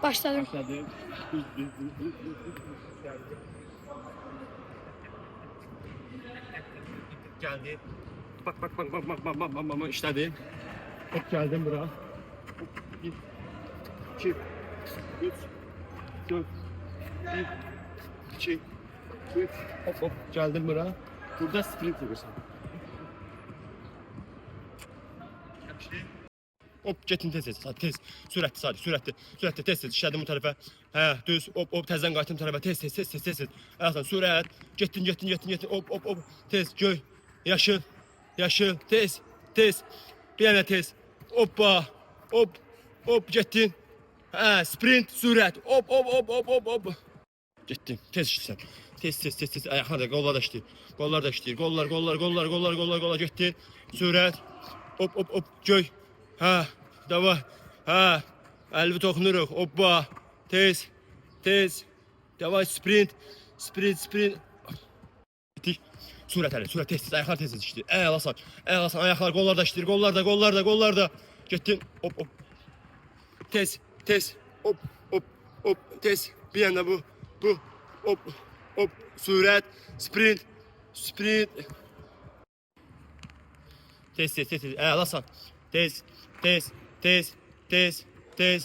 Başladım. Başladı. Geldi. Bak işledi. Hop geldim bura. Bir, iki, üç, dört, bir, iki, üç, hop geldim bura. Burada sprint yapıyorsun. Hop gettin tez, sürətli sadəcə, sürətli tez işlədim bu tərəfə. Hə, düz, hop təzədən qayıtdım tərəfə, tez. Ayaqsan sürət, getdin, hop, tez, göy, yaşıl, tez. Bir dənə tez. Hoppa, hop getdin. Hə, sprint, sürət, hop. Getdim, tez işləsən. Tez, ayaqlar da, qollar da işləyir. Qollar getdi. Sürət, hop, göy. Ha, davay. Ha, elbi toxunuruq. Hoppa. Tez. Davay sprint. Getdik. Sürət tez. Ayaqlar tez işləyir. Əlasan. Ayaqlar, qollar da işləyir. Qollar da. Getdin. Hop. Tez. Hop. Tez. Bir yana bu. Hop. Sürət. Sprint. Tez. Əlasan. Tez.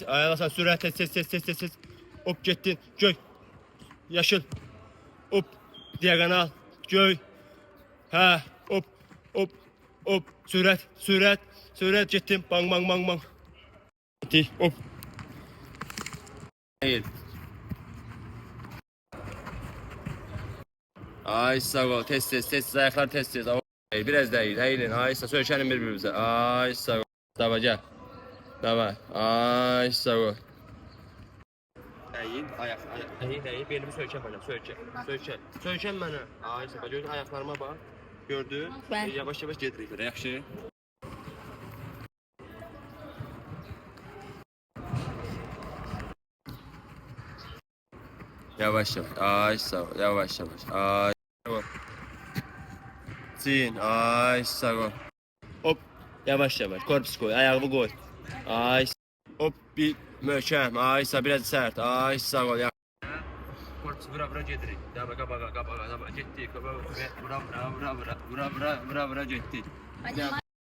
Ayaqlasan sürət, tez. Hop getdin, göy. Yaşıl. Hop. Diagonal, göy. Hə, hop. Sürət getdim. Bang. Getdik, hop. Hayır. Ay sağ ol, tez. Ayaqlar tez. Biraz değil, eğilin. Aysa sökelim birbirimize. Ay sağ ol. Dava gel. Dava. Ay sağ ol. Eğil, ayak. Eğil. Belimi sökeceğim bana. Sökeceğim bana. Ay sağ ol. Gördün ayaklarıma bak. Gördün. Ben. Yavaş gedirik böyle. Yaxşı. Yavaş. Ay sağ ol. Yavaş. Ay sağ ol. Ay sağ ol. Hop yavaş korpus koy, ayağımı koy. Ay hop bir möhkəm. Ay sağ biraz sert. Ay sağ ol. Korpus vura gedirik. Qaba getdik. Vura getdik.